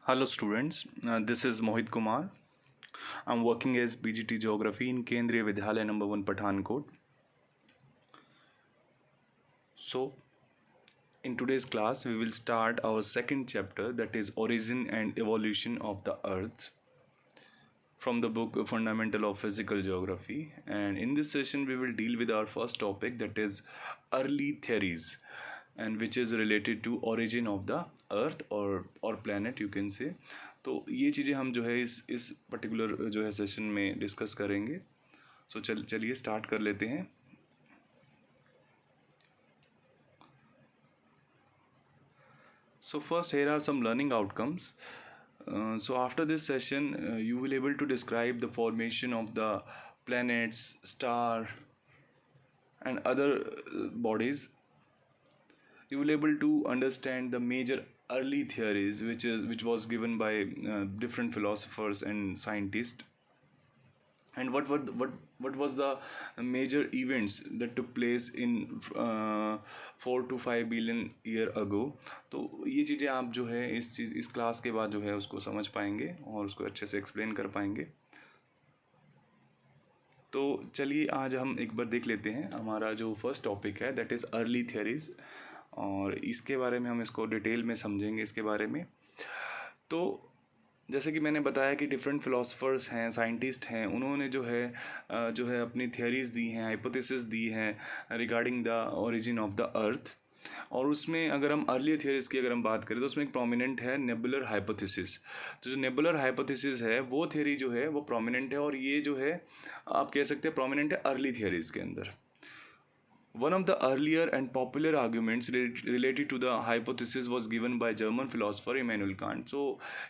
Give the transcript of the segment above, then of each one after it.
Hello students, this is Mohit Kumar. I'm working as PGT Geography in Kendriya Vidyalaya number 1 Pathankot. So in today's class we will start our second chapter, that is Origin and Evolution of the Earth, from the book Fundamental of Physical Geography. And in this session we will deal with our first topic, that is early theories, and which is related to origin of the earth or planet you can say. तो ये चीज़ें हम जो है इस particular जो है session में डिस्कस करेंगे. सो चलिए स्टार्ट कर लेते हैं. So first, here are some learning outcomes. So after this session, you will able to describe the formation of the planets, star, and other bodies. You will able to understand the major early theories which was given by different philosophers and scientists, and what was the major events that took place in 4 to 5 billion year ago. तो ये चीज़ें आप जो है इस class के बाद जो है उसको समझ पाएंगे और उसको अच्छे से एक्सप्लेन कर पाएंगे. तो चलिए आज हम एक बार देख लेते हैं हमारा जो फर्स्ट टॉपिक है, दैट इज़ अर्ली थियरीज, और इसके बारे में हम इसको डिटेल में समझेंगे इसके बारे में. तो जैसे कि मैंने बताया कि डिफरेंट फिलोसफर्स हैं, साइंटिस्ट हैं, उन्होंने जो है अपनी थियरीज़ दी हैं, हाइपोथेसिस दी हैं regarding the origin of the earth. और उसमें अगर हम अर्ली थियरीज़ की अगर हम बात करें तो उसमें एक प्रोमिनेंट है नेबुलर हाइपोथेसिस. तो जो नेबुलर हाइपोथेसिस है वो थियरी जो है वो प्रोमिनेंट है, और ये जो है आप कह सकते हैं प्रोमिनेंट है अर्ली थियरीज़ के अंदर. One of the earlier and popular arguments related to the hypothesis was given by German philosopher Immanuel Kant. So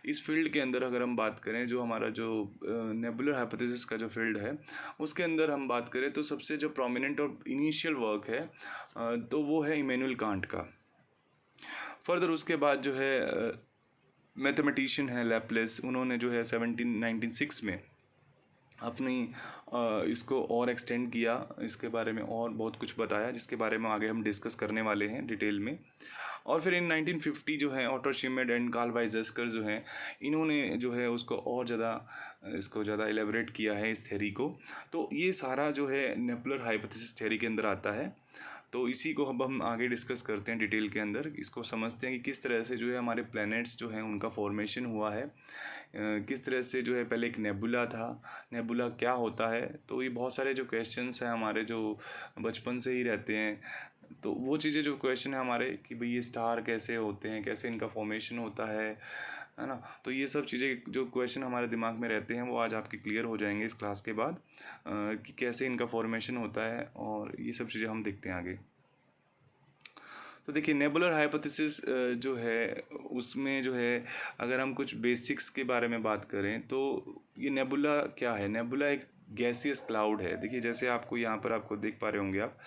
इस फील्ड के अंदर अगर हम बात करें, जो हमारा जो नेबुलर हाइपोथेसिस का जो फील्ड है उसके अंदर हम बात करें तो सबसे जो प्रोमिनेंट और इनिशियल वर्क है तो वो है इमैनुअल कांट का. फर्दर उसके बाद जो है मैथमेटिशियन है लैपलेस, उन्होंने जो है 1796 में अपनी इसको और एक्सटेंड किया, इसके बारे में और बहुत कुछ बताया जिसके बारे में आगे हम डिस्कस करने वाले हैं डिटेल में. और फिर इन 1950 जो है ऑटो शिमिट एंड कार्ल वाइजेस्कर जो हैं, इन्होंने जो है उसको और ज़्यादा एलेबरेट किया है इस थ्योरी को. तो ये सारा जो है नेबुलर हाइपोथेसिस थ्योरी के अंदर आता है. तो इसी को अब हम आगे डिस्कस करते हैं डिटेल के अंदर, इसको समझते हैं कि किस तरह से जो है हमारे प्लैनेट्स जो हैं उनका फॉर्मेशन हुआ है, किस तरह से जो है पहले एक नेबुला था, नेबुला क्या होता है. तो ये बहुत सारे जो क्वेश्चंस हैं हमारे जो बचपन से ही रहते हैं, तो वो चीज़ें जो क्वेश्चन है हमारे कि भाई ये स्टार कैसे होते हैं, कैसे इनका फॉर्मेशन होता है ना. तो ये सब चीज़ें जो क्वेश्चन हमारे दिमाग में रहते हैं वो आज आपके क्लियर हो जाएंगे इस क्लास के बाद, कि कैसे इनका फॉर्मेशन होता है, और ये सब चीज़ें हम देखते हैं आगे. तो देखिए नेबुलर हाइपोथेसिस जो है उसमें जो है अगर हम कुछ बेसिक्स के बारे में बात करें तो ये नेबुला क्या है. नेबुला एक गैसियस क्लाउड है. देखिए जैसे आपको यहाँ पर आपको देख पा रहे होंगे आप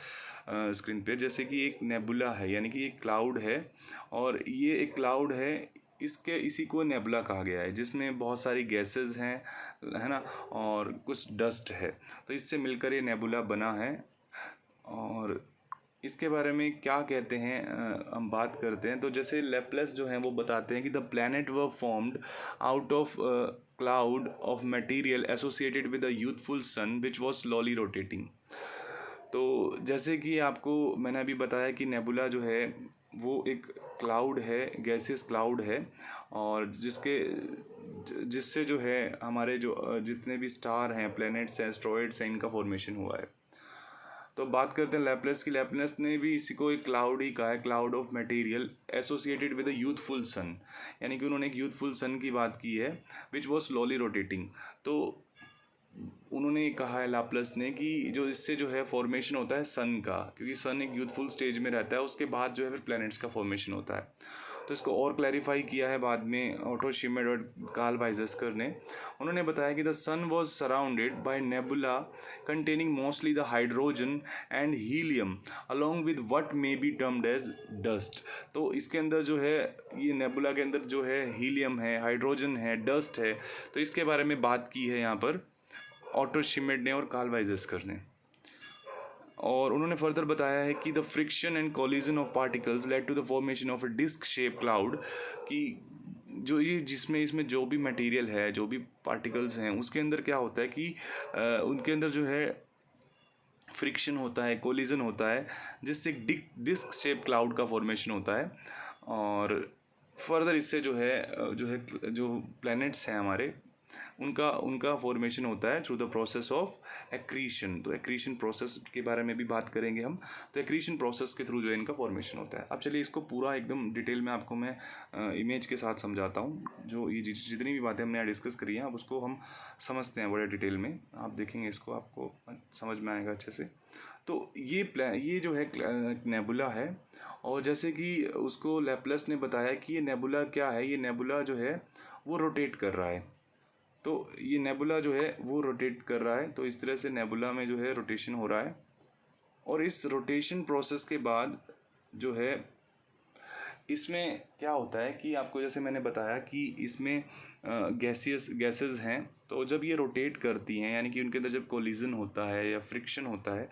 स्क्रीन पे, जैसे कि एक नेबुला है यानी कि एक क्लाउड है, और ये एक क्लाउड है, इसी को नेबुला कहा गया है, जिसमें बहुत सारी गैसेस हैं, है ना, और कुछ डस्ट है. तो इससे मिलकर ये नेबुला बना है. और इसके बारे में क्या कहते हैं हम बात करते हैं. तो जैसे लेप्लेस जो हैं वो बताते हैं कि the planet were formed out of cloud of material associated with a youthful sun which was slowly rotating. तो जैसे कि आपको मैंने अभी बताया कि नेबुला जो है वो एक क्लाउड है, गैसियस क्लाउड है, और जिससे जो है हमारे जो जितने भी स्टार हैं, प्लैनेट्स हैं, एस्ट्रॉइड्स हैं, इनका फॉर्मेशन हुआ है. तो बात करते हैं लैपलेस की. लैपलेस ने भी इसी को एक क्लाउड ही कहा है, cloud of material associated with a youthful sun, यानी कि उन्होंने एक यूथफुल सन की बात की है विच वॉज स्लोली रोटेटिंग. तो उन्होंने कहा है लैपलेस ने कि जो इससे जो है फॉर्मेशन होता है सन का, क्योंकि सन एक यूथफुल स्टेज में रहता है, उसके बाद जो है फिर प्लैनेट्स का फॉर्मेशन होता है. तो इसको और क्लैरिफाई किया है बाद में ऑटो शिमिट और कार्ल वाइजेस्कर ने. उन्होंने बताया कि the sun was surrounded by nebula containing mostly the hydrogen and helium along with what may be termed as dust. तो इसके अंदर जो है ये नेबुला के अंदर जो है हीलियम है, हाइड्रोजन है, डस्ट है. तो इसके बारे में बात की है यहाँ पर ऑटो शिमिट ने और कार्ल वाइजेस्कर ने. और उन्होंने फर्दर बताया है कि the friction and collision of particles led to the formation of a disc shape cloud, कि जो ये जिसमें इसमें जो भी मटेरियल है, जो भी पार्टिकल्स हैं, उसके अंदर क्या होता है कि उनके अंदर जो है फ्रिक्शन होता है, कोलिजन होता है, जिससे एक डिस्क शेप क्लाउड का फॉर्मेशन होता है। और फर्दर इससे जो प्लैनेट्स हैं हमारे, उनका उनका फॉर्मेशन होता है through the process of accretion. तो एक्रीशन प्रोसेस के बारे में भी बात करेंगे हम। तो एक्रीशन प्रोसेस के थ्रू जो है इनका फॉर्मेशन होता है। अब चलिए इसको पूरा एकदम डिटेल में आपको मैं इमेज के साथ समझाता हूँ। जो ये जितनी भी बातें हमने यहाँ डिस्कस करी हैं, अब उसको हम समझते हैं बड़े डिटेल में। आप देखेंगे इसको, आपको समझ में आएगा अच्छे से। तो ये जो है नेबुला है, और जैसे कि उसको लैप्लस ने बताया कि ये नेबुला क्या है, ये नेबुला जो है वो रोटेट कर रहा है। तो ये नेबुला जो है वो रोटेट कर रहा है। तो इस तरह से नेबुला में जो है रोटेशन हो रहा है, और इस रोटेशन प्रोसेस के बाद जो है इसमें क्या होता है कि आपको जैसे मैंने बताया कि इसमें गैसेस हैं। तो जब ये रोटेट करती हैं, यानी कि उनके अंदर जब कोलिजन होता है या फ्रिक्शन होता है,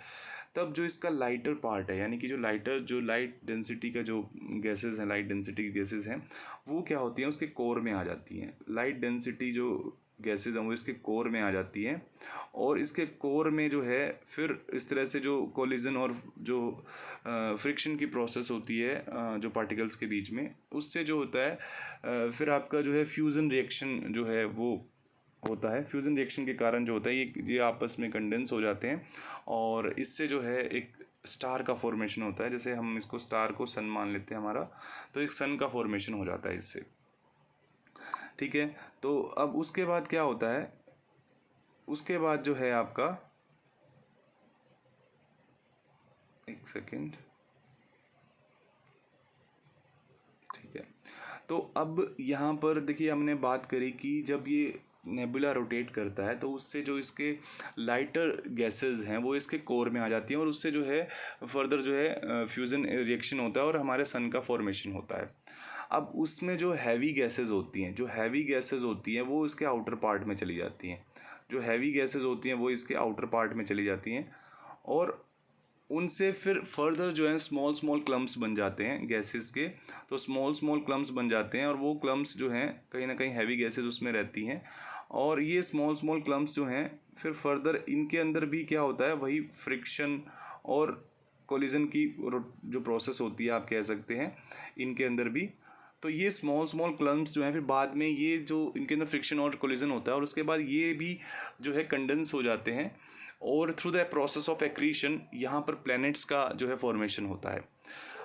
तब जो इसका लाइटर पार्ट है, यानी कि जो लाइट डेंसिटी का जो गैसेस हैं, लाइट डेंसिटी गैसेस हैं, वो क्या होती हैं, उसके कोर में आ जाती हैं। लाइट डेंसिटी जो गैसेस हैं वो इसके कोर में आ जाती हैं, और इसके कोर में जो है फिर इस तरह से जो कोलिजन और जो फ्रिक्शन की प्रोसेस होती है जो पार्टिकल्स के बीच में, उससे जो होता है फिर आपका जो है फ्यूज़न रिएक्शन जो है वो होता है। फ्यूज़न रिएक्शन के कारण जो होता है ये आपस में कंडेंस हो जाते हैं, और इससे जो है एक स्टार का फॉर्मेशन होता है। जैसे हम इसको स्टार को सन मान लेते हैं हमारा, तो एक सन का फॉर्मेशन हो जाता है इससे। ठीक है, तो अब उसके बाद क्या होता है, उसके बाद जो है आपका, एक सेकेंड, ठीक है। तो अब यहाँ पर देखिए हमने बात करी कि जब ये नेबुला रोटेट करता है तो उससे जो इसके लाइटर गैसेस हैं वो इसके कोर में आ जाती हैं, और उससे जो है फर्दर जो है फ्यूज़न रिएक्शन होता है और हमारे सन का फॉर्मेशन होता है। अब उसमें जो हैवी गैसेस होती हैं वो इसके आउटर पार्ट में चली जाती हैं। जो हैवी गैसेस होती हैं वो इसके आउटर पार्ट में चली जाती हैं, और उनसे फिर फर्दर जो है स्मॉल स्मॉल क्लम्प्स बन जाते हैं गैसेस के। तो स्मॉल क्लम्प्स बन जाते हैं, और वो क्लम्प्स जो हैं कहीं ना कहीं हैवी गैसेस उसमें रहती हैं, और ये स्मॉल क्लम्प्स जो हैं फिर फर्दर इनके अंदर भी क्या होता है, वही फ्रिक्शन और कोलिजन की जो प्रोसेस होती है आप कह सकते हैं इनके अंदर भी। तो ये स्मॉल क्लम्प्स जो हैं फिर बाद में ये जो इनके अंदर फ्रिक्शन और कोलिजन होता है, और उसके बाद ये भी जो है कंडेंस हो जाते हैं, और through the process of accretion यहाँ पर प्लैनेट्स का जो है फॉर्मेशन होता है,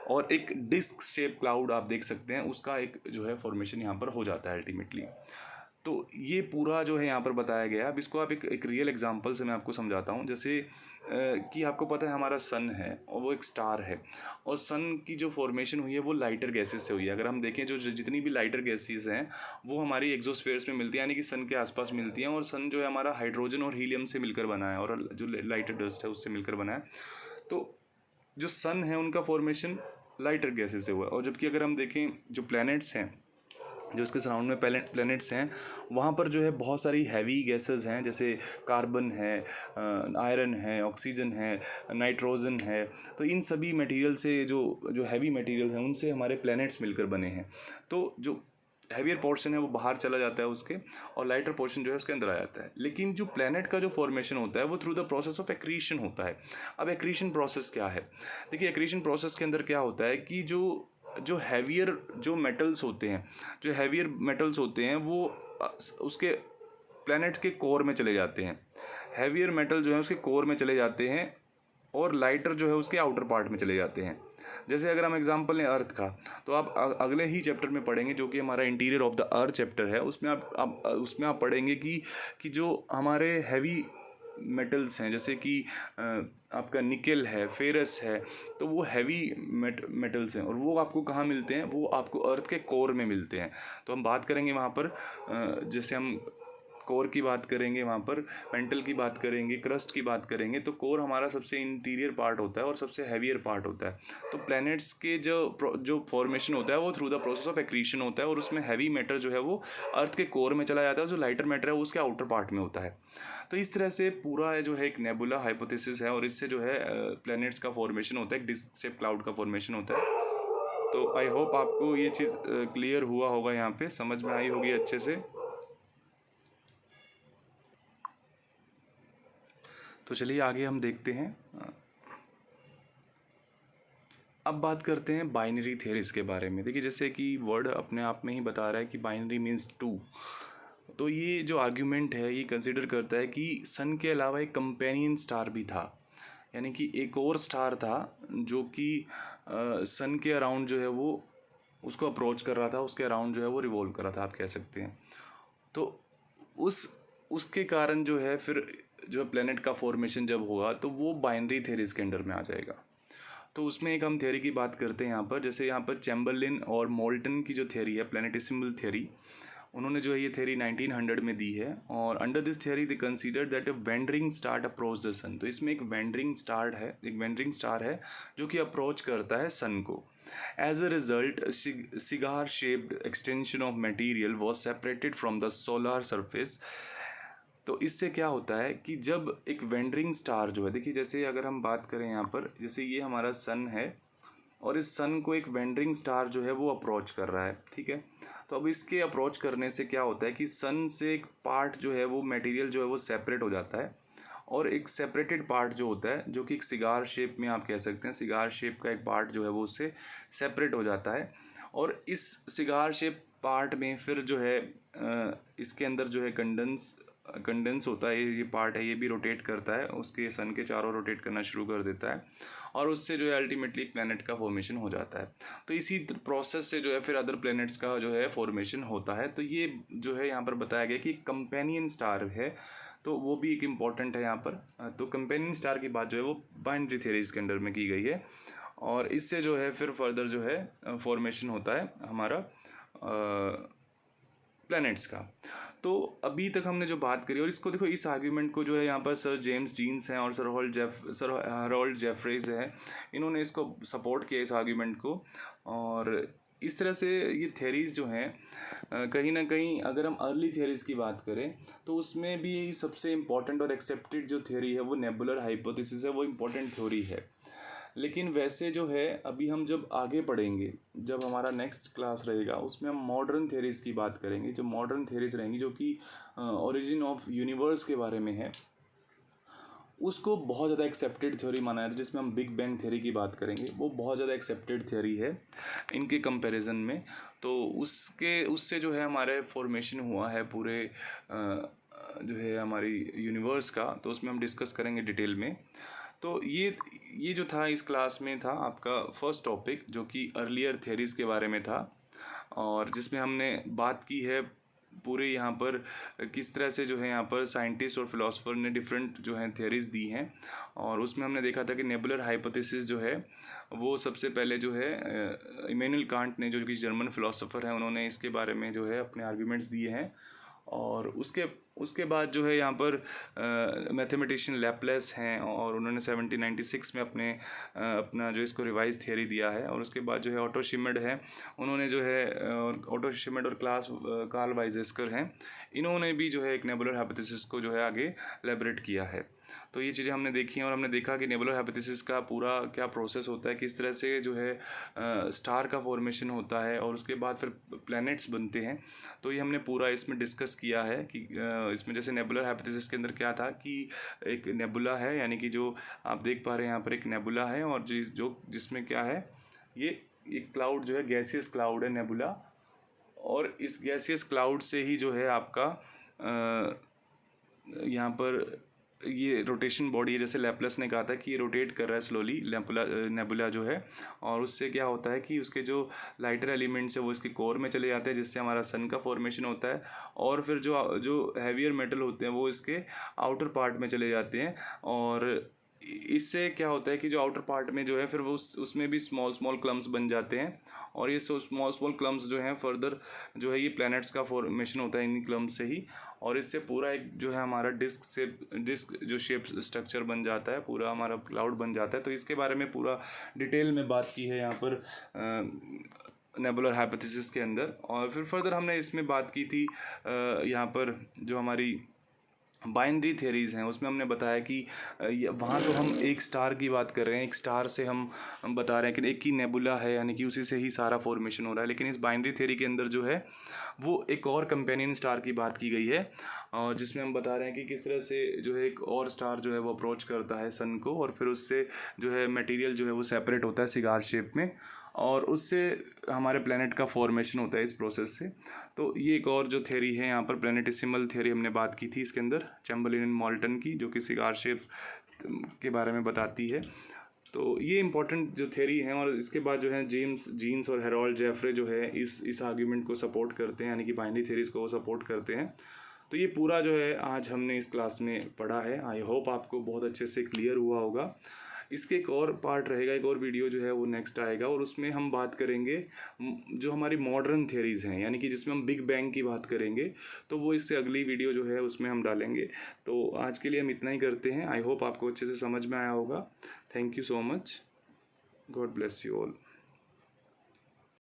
और एक डिस्क शेप क्लाउड आप देख सकते हैं उसका एक जो है फॉर्मेशन यहाँ पर हो जाता है अल्टीमेटली। तो ये पूरा जो है यहाँ पर बताया गया है। अब इसको आप एक रियल एग्जांपल से मैं आपको समझाता हूँ। जैसे कि आपको पता है हमारा सन है और वो एक स्टार है, और सन की जो फॉर्मेशन हुई है वो लाइटर गैसेस से हुई है। अगर हम देखें जो जितनी भी लाइटर गैसेस हैं वो हमारी एक्सोस्फेयर्स में मिलती है, यानी कि सन के आसपास मिलती हैं, और सन जो है हमारा हाइड्रोजन और हीलियम से मिलकर बना है, और जो लाइटर डस्ट है उससे मिलकर बना है। तो जो सन है उनका फॉर्मेशन लाइटर गैसेस से हुआ है। और जबकि अगर हम देखें जो प्लैनेट्स हैं, जो इसके सराउंड में प्लैनेट्स हैं, वहाँ पर जो है बहुत सारी हैवी गैसेस हैं, जैसे कार्बन है, आयरन है, ऑक्सीजन है, नाइट्रोजन है। तो इन सभी मटेरियल से जो हैवी मटेरियल हैं उनसे हमारे प्लैनेट्स मिलकर बने हैं। तो जो हैवियर पोर्शन है वो बाहर चला जाता है उसके, और लाइटर पोर्शन जो है उसके अंदर आ जाता है। लेकिन जो प्लैनेट का जो फॉर्मेशन होता है वो through the process of accretion होता है। अब एक्रीशन प्रोसेस क्या है, देखिए एक्रीशन प्रोसेस के अंदर क्या होता है कि जो हैवियर जो मेटल्स होते हैं वो उसके प्लैनेट के कोर में चले जाते हैं। हैवियर मेटल जो है उसके कोर में चले जाते हैं, और लाइटर जो है उसके आउटर पार्ट में चले जाते हैं। जैसे अगर हम एग्जांपल लें अर्थ का, तो आप अगले ही चैप्टर में पढ़ेंगे जो कि हमारा interior of the earth chapter है, उसमें आप पढ़ेंगे कि जो हमारे हैवी मेटल्स हैं, जैसे कि आपका निकल है, फेरस है, तो वो हैवी मेटल्स हैं, और वो आपको कहाँ मिलते हैं, वो आपको अर्थ के कोर में मिलते हैं। तो हम बात करेंगे वहाँ पर जैसे हम कोर की बात करेंगे, वहाँ पर मेंटल की बात करेंगे, क्रस्ट की बात करेंगे। तो कोर हमारा सबसे इंटीरियर पार्ट होता है और सबसे हैवियर पार्ट होता है। तो प्लैनेट्स के जो फॉर्मेशन होता है वो through the process of accretion होता है, और उसमें हैवी मैटर जो है वो अर्थ के कोर में चला जाता है, जो लाइटर मैटर है वो उसके आउटर पार्ट में होता है। तो इस तरह से पूरा जो है एक नेबुला हाइपोथेसिस है, और इससे जो है प्लैनेट्स का फॉर्मेशन होता है, एक डिस्क शेप क्लाउड का फॉर्मेशन होता है। तो आई होप आपको ये चीज़ क्लियर हुआ होगा, यहाँ पे समझ में आई होगी अच्छे से। तो चलिए आगे हम देखते हैं। अब बात करते हैं बाइनरी थ्योरीज के बारे में। देखिए जैसे कि वर्ड अपने आप में ही बता रहा है कि बाइनरी मीन्स टू, तो ये जो आर्ग्यूमेंट है ये कंसिडर करता है कि सन के अलावा एक कंपेनियन स्टार भी था, यानी कि एक और स्टार था जो कि सन के अराउंड जो है वो उसको अप्रोच कर रहा था, उसके अराउंड जो है वो रिवॉल्व कर रहा था, आप कह सकते हैं। तो उस उसके कारण जो है फिर जो प्लेनेट का फॉर्मेशन जब होगा तो वो बाइनरी थ्योरीज के अंडर में आ जाएगा। तो उसमें एक हम थ्योरी की बात करते हैं यहाँ पर। जैसे यहाँ पर चैम्बरलिन और मोल्टन की जो थ्योरी है, प्लेनेटिसिमल थ्योरी, उन्होंने जो है ये थ्योरी 1900 में दी है। और under this theory they consider that a wandering star approach the sun. तो इसमें एक वेंडरिंग स्टार है जो कि अप्रोच करता है सन को। As a result cigar shaped extension of material was separated from the solar surface. तो इससे क्या होता है कि जब एक वेंडरिंग स्टार जो है, देखिए जैसे अगर हम बात करें यहाँ पर, जैसे ये हमारा सन है और इस सन को एक वेंडरिंग स्टार जो है वो अप्रोच कर रहा है, ठीक है। तो अब इसके अप्रोच करने से क्या होता है कि सन से एक पार्ट जो है वो मटेरियल जो है वो सेपरेट हो जाता है, और एक सेपरेटेड पार्ट जो होता है, जो कि एक सिगार शेप में आप कह सकते हैं, सिगार शेप का एक पार्ट जो है वो उससे सेपरेट हो जाता है। और इस सिगार शेप पार्ट में फिर जो है इसके अंदर जो है कंडेंस होता है, ये पार्ट है, ये भी रोटेट करता है, उसके सन के चारों रोटेट करना शुरू कर देता है, और उससे जो है अल्टीमेटली एक प्लैनेट का फॉर्मेशन हो जाता है। तो इसी प्रोसेस से जो है फिर अदर प्लैनेट्स का जो है फॉर्मेशन होता है। तो ये जो है यहाँ पर बताया गया कि कंपेनियन स्टार है, तो वो भी एक इम्पॉर्टेंट है यहाँ पर। तो कंपेनियन स्टार की बात जो है वो बाइनरी थ्योरीज के अंडर में की गई है, और इससे जो है फिर फर्दर जो है फॉर्मेशन होता है हमारा प्लैनेट्स का। तो अभी तक हमने जो बात करी, और इसको देखो, इस आर्ग्यूमेंट को जो है यहाँ पर सर जेम्स जीन्स हैं और सर हरोल्ड जेफरीज है, इन्होंने इसको सपोर्ट किया इस आर्ग्यूमेंट को। और इस तरह से ये थ्योरीज जो हैं कहीं ना कहीं अगर हम अर्ली थ्योरीज की बात करें तो उसमें भी सबसे इम्पॉर्टेंट और एक्सेप्टेड जो थ्योरी है वो नेबुलर हाइपोथेसिस है, वो इम्पॉर्टेंट थ्योरी है। लेकिन वैसे जो है अभी हम जब आगे पढ़ेंगे, जब हमारा नेक्स्ट क्लास रहेगा उसमें हम मॉडर्न थ्योरीज की बात करेंगे। जो मॉडर्न थ्योरीज रहेंगी जो कि ओरिजिन ऑफ यूनिवर्स के बारे में है, उसको बहुत ज़्यादा एक्सेप्टेड थ्योरी माना है। जिसमें हम बिग बैंग थ्योरी की बात करेंगे, वो बहुत ज़्यादा एक्सेप्टेड थ्योरी है इनके कंपैरिजन में। तो उससे जो है हमारे फॉर्मेशन हुआ है पूरे जो है हमारी यूनिवर्स का, तो उसमें हम डिस्कस करेंगे डिटेल में। तो ये जो था इस क्लास में था आपका फर्स्ट टॉपिक, जो कि अर्लियर थ्योरीज़ के बारे में था, और जिसमें हमने बात की है पूरे यहाँ पर किस तरह से जो है यहाँ पर साइंटिस्ट और फिलोसोफर ने डिफरेंट जो है थ्योरीज़ दी हैं। और उसमें हमने देखा था कि नेबुलर हाइपोथेसिस जो है वो सबसे पहले जो है इमैनुअल कांट ने, जो कि जर्मन फिलोसोफर हैं, उन्होंने इसके बारे में जो है अपने आर्ग्यूमेंट्स दिए हैं। और उसके बाद जो है यहाँ पर मैथमेटिशियन लैपलेस हैं, और उन्होंने 1796 में अपना जो इसको रिवाइज थियरी दिया है। और उसके बाद जो है ऑटो शिमिड है, उन्होंने जो है ऑटो शिमिड और कार्ल वाइजेस्कर हैं, इन्होंने भी जो है एक नेबुलर हाइपोथेसिस को जो है आगे एलैबोरेट किया है। तो ये चीज़ें हमने देखी हैं, और हमने देखा कि नेबुलर हाइपोथेसिस का पूरा क्या प्रोसेस होता है, किस तरह से जो है स्टार का फॉर्मेशन होता है, और उसके बाद फिर प्लैनेट्स बनते हैं। तो ये हमने पूरा इसमें डिस्कस किया है कि इसमें जैसे नेबुलर हाइपोथेसिस के अंदर क्या था कि एक नेबुला है, यानी कि जो आप देख पा रहे हैं यहाँ पर एक नेबुला है, और जिसमें क्या है, ये एक क्लाउड जो है गैसियस क्लाउड है नेबुला। और इस गैसियस क्लाउड से ही जो है आपका यहाँ पर ये रोटेशन बॉडी है, जैसे लैपलेस ने कहा था कि ये रोटेट कर रहा है स्लोली नेबुला जो है। और उससे क्या होता है कि उसके जो लाइटर एलिमेंट्स है वो इसके कोर में चले जाते हैं, जिससे हमारा सन का फॉर्मेशन होता है। और फिर जो हैवियर मेटल होते हैं वो इसके आउटर पार्ट में चले जाते हैं, और इससे क्या होता है कि जो आउटर पार्ट में जो है फिर वो उसमें भी स्मॉल स्मॉल क्लम्स बन जाते हैं। और ये स्मॉल स्मॉल क्लम्स जो हैं फर्दर जो है ये प्लैनेट्स का फॉर्मेशन होता है इन क्लम्स से ही। और इससे पूरा एक जो है हमारा डिस्क जो शेप स्ट्रक्चर बन जाता है, पूरा हमारा क्लाउड बन जाता है। तो इसके बारे में पूरा डिटेल में बात की है यहाँ पर नेबुलर हाइपोथेसिस के अंदर। और फिर फर्दर हमने इसमें बात की थी यहाँ पर जो हमारी बाइनरी थ्योरीज हैं, उसमें हमने बताया कि वहाँ तो हम एक स्टार की बात कर रहे हैं, एक स्टार से हम बता रहे हैं कि एक ही नेबुला है, यानी कि उसी से ही सारा फॉर्मेशन हो रहा है। लेकिन इस बाइनरी थ्योरी के अंदर जो है वो एक और कंपेनियन स्टार की बात की गई है, और जिसमें हम बता रहे हैं कि किस तरह से जो है एक और स्टार जो है वो अप्रोच करता है सन को, और फिर उससे जो है मटेरियल जो है वो सेपरेट होता है सिगार शेप में, और उससे हमारे प्लेनेट का फॉर्मेशन होता है इस प्रोसेस से। तो ये एक और जो थ्योरी है यहाँ पर, प्लेनेटिसिमल थ्योरी हमने बात की थी इसके अंदर, चैम्बरलेन एंड मॉल्टन की, जो कि सिगार शेप के बारे में बताती है। तो ये इंपॉर्टेंट जो थ्योरी है, और इसके बाद जो है जेम्स जीन्स और हेरोल्ड जेफरे जो है इस आर्ग्यूमेंट को सपोर्ट करते हैं, यानी कि बाइनरी थ्योरीज को सपोर्ट करते हैं। तो ये पूरा जो है आज हमने इस क्लास में पढ़ा है। आई होप आपको बहुत अच्छे से क्लियर हुआ होगा। इसके एक और पार्ट रहेगा, एक और वीडियो जो है वो नेक्स्ट आएगा, और उसमें हम बात करेंगे जो हमारी मॉडर्न थ्योरीज हैं, यानी कि जिसमें हम बिग बैंग की बात करेंगे। तो वो इससे अगली वीडियो जो है उसमें हम डालेंगे। तो आज के लिए हम इतना ही करते हैं। आई होप आपको अच्छे से समझ में आया होगा। Thank you so much. God bless you all.